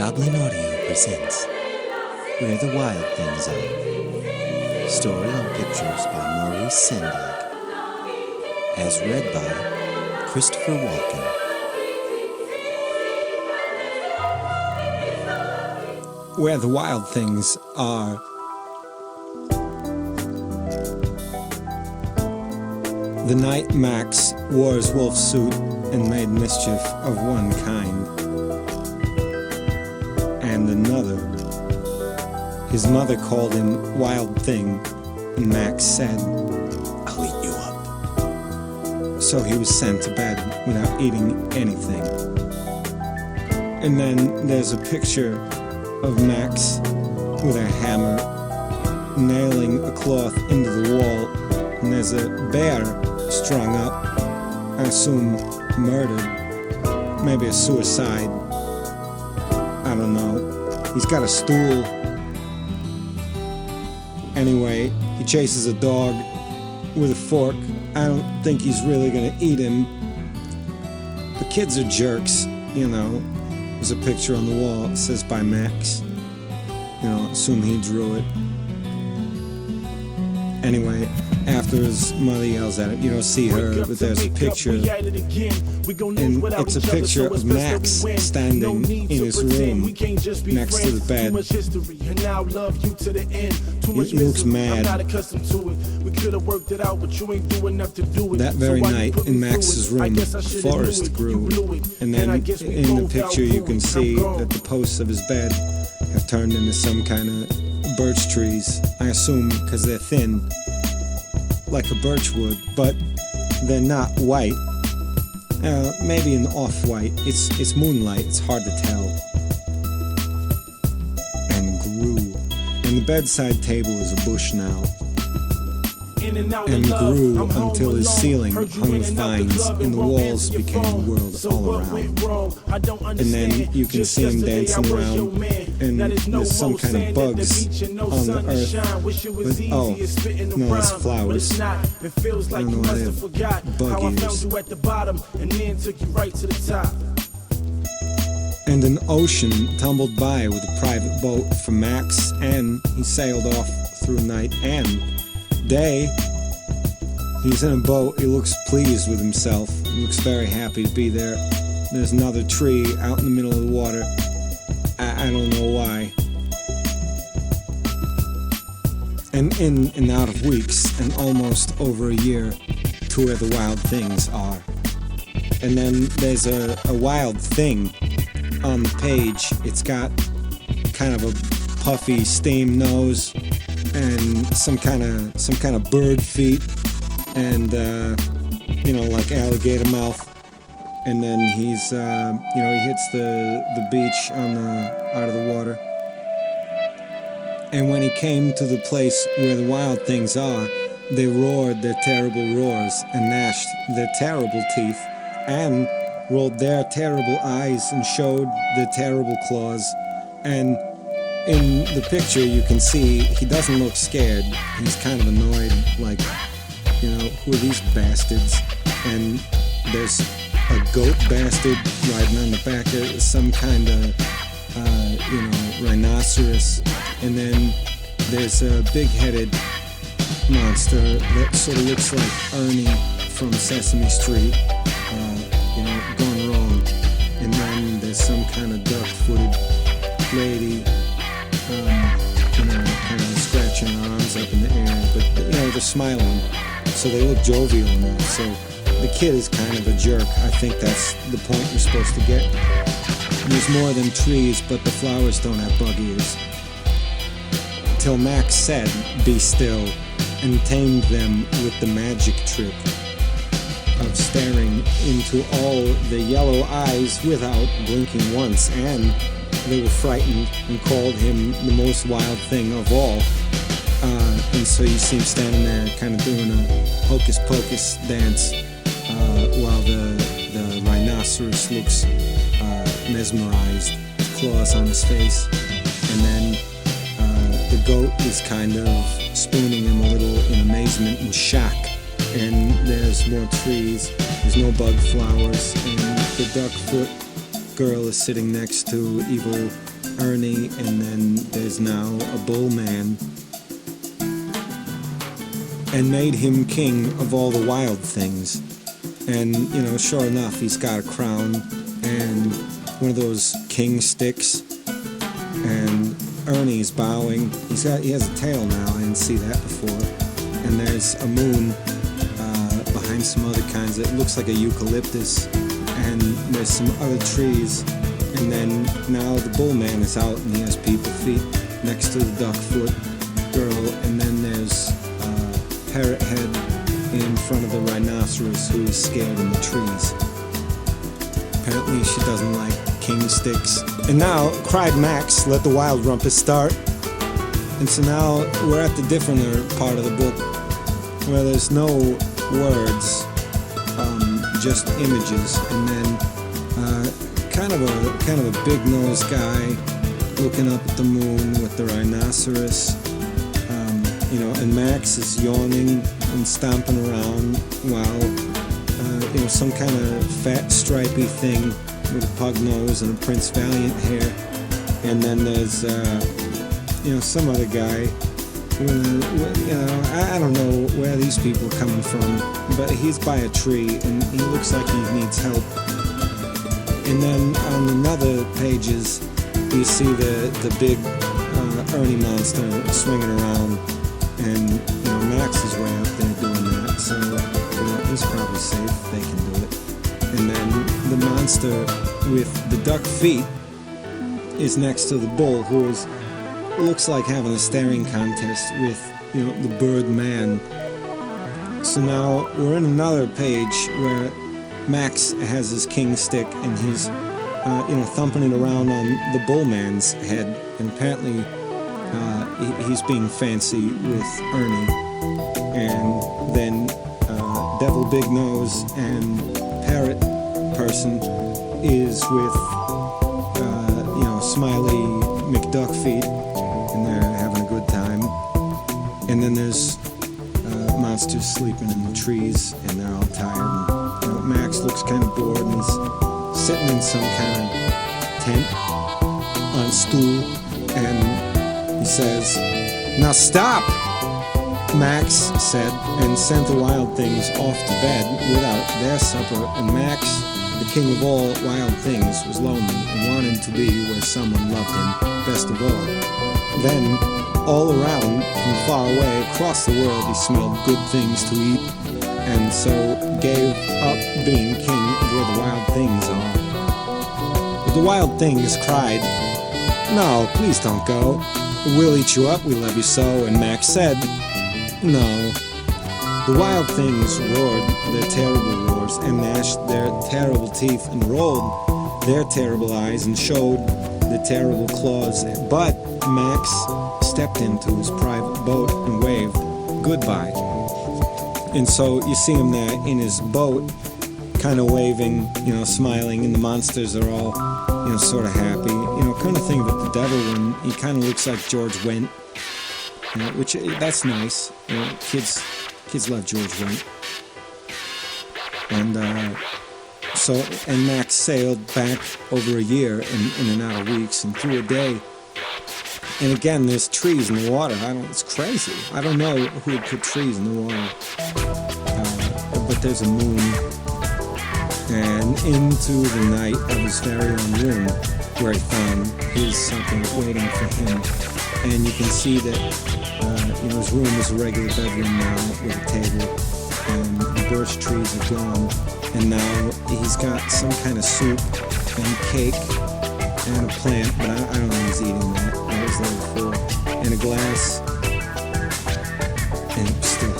Goblin Audio presents Where the Wild Things Are. Story and pictures by Maurice Sendak. As read by Christopher Walken. Where the Wild Things Are. The night Max wore his wolf suit and made mischief of one kind and another. His mother called him Wild Thing, and Max said, I'll eat you up. So he was sent to bed without eating anything. And then there's a picture of Max with a hammer nailing a cloth into the wall, and there's a bear strung up, I assume murdered, maybe a suicide, I don't know. He's got a stool. Anyway, he chases a dog with a fork. I don't think he's really gonna eat him. The kids are jerks, you know. There's a picture on the wall, it says by Max. You know, assume he drew it. Anyway, after his mother yells at him, you don't see her, but there's a picture, and it's a picture of Max standing in his room next to the bed. He looks mad. That very night, in Max's room, a forest grew, and then in the picture you can see that the posts of his bed have turned into some kind of birch trees, I assume because they're thin, like a birch wood, but they're not white. Maybe an off-white. It's moonlight, it's hard to tell. And grew. And the bedside table is a bush now. And grew until his ceiling hung with vines, and the walls became the world all around. And then you can see him dancing around, and there's some kind of bugs on the earth. But, oh, no, it's flowers. I don't know why they have bug ears. And an ocean tumbled by with a private boat for Max, and he sailed off through night and day. He's in a boat. He looks pleased with himself. He looks very happy to be there. There's another tree out in the middle of the water. I don't know why. And in and out of weeks, and almost over a year, to where the wild things are. And then there's a wild thing on the page. It's got kind of a puffy steam nose and some kind of bird feet, and you know, like alligator mouth. And then he's you know, he hits the beach on out of the water. And when he came to the place where the wild things are, they roared their terrible roars and gnashed their terrible teeth and rolled their terrible eyes and showed their terrible claws. And in the picture you can see he doesn't look scared. He's kind of annoyed, like, you know, who are these bastards? And there's a goat bastard riding on the back of some kind of, you know, rhinoceros. And then there's a big-headed monster that sort of looks like Ernie from Sesame Street, you know, gone wrong. And then there's some kind of duck-footed lady, you know, kind of scratching her arms up in the air, but, you know, they're smiling, so they look jovial now. So the kid is kind of a jerk. I think that's the point you're supposed to get. There's more than trees, but the flowers don't have bug ears. Till Max said, "Be still," and tamed them with the magic trick of staring into all the yellow eyes without blinking once, and they were frightened and called him the most wild thing of all. And so you see him standing there kind of doing a hocus pocus dance while the rhinoceros looks mesmerized, with claws on his face. And then the goat is kind of spooning him a little in amazement and shock. And there's more trees, there's no bug flowers, and the duck foot girl is sitting next to evil Ernie, and then there's now a bull man, and made him king of all the wild things. And, you know, sure enough, he's got a crown and one of those king sticks, and Ernie's bowing. He has a tail now, I didn't see that before. And there's a moon behind some other kinds. It looks like a eucalyptus, and there's some other trees. And then now the bull man is out, and he has people feet next to the duckfoot girl. And then there's Parrot Head in front of the rhinoceros, who is scared in the trees. Apparently she doesn't like king sticks. And now, cried Max, let the wild rumpus start. And so now we're at the different part of the book, where there's no words, just images. And then kind of a big-nosed guy looking up at the moon with the rhinoceros. You know, and Max is yawning and stomping around while, you know, some kind of fat stripy thing with a pug nose and a Prince Valiant hair. And then there's, you know, some other guy. You know, I don't know where these people are coming from, but he's by a tree and he looks like he needs help. And then on another pages, you see the big Ernie monster swinging around. And, you know, Max is way up there doing that, so, you know, he's probably safe, they can do it. And then the monster with the duck feet is next to the bull, who looks like having a staring contest with, you know, the bird man. So now we're in another page where Max has his king stick and he's, you know, thumping it around on the bull man's head, and apparently he's being fancy with Ernie. And then Devil Big Nose and Parrot Person is with, you know, Smiley McDuckfeet, and they're having a good time. And then there's monsters sleeping in the trees, and they're all tired. And, you know, Max looks kind of bored, and he's sitting in some kind of tent on a stool, and he says, "Now stop!" Max said, and sent the wild things off to bed without their supper. And Max, the king of all wild things, was lonely and wanted to be where someone loved him best of all. Then, all around, from far away, across the world, he smelled good things to eat, and so gave up being king of where the wild things are. But the wild things cried, "No, please don't go. We'll eat you up, we love you so." And Max said, "No." The wild things roared their terrible roars and gnashed their terrible teeth and rolled their terrible eyes and showed the terrible claws. But Max stepped into his private boat and waved goodbye. And so you see him there in his boat, kind of waving, you know, smiling, and the monsters are all, you know, sort of happy. You know, kind of thing about the devil one, he kind of looks like George Wendt, you know, which, that's nice. You know, kids love George Wendt. And and Max sailed back over a year in and out of weeks and through a day. And again, there's trees in the water. It's crazy. I don't know who would put trees in the water. But there's a moon. And into the night of his very own room, where he found his something waiting for him. And you can see that, you know, his room is a regular bedroom now with a table, and the birch trees are gone. And now he's got some kind of soup and cake and a plant, but I don't know if he's eating that. I was there before. And a glass, and it's still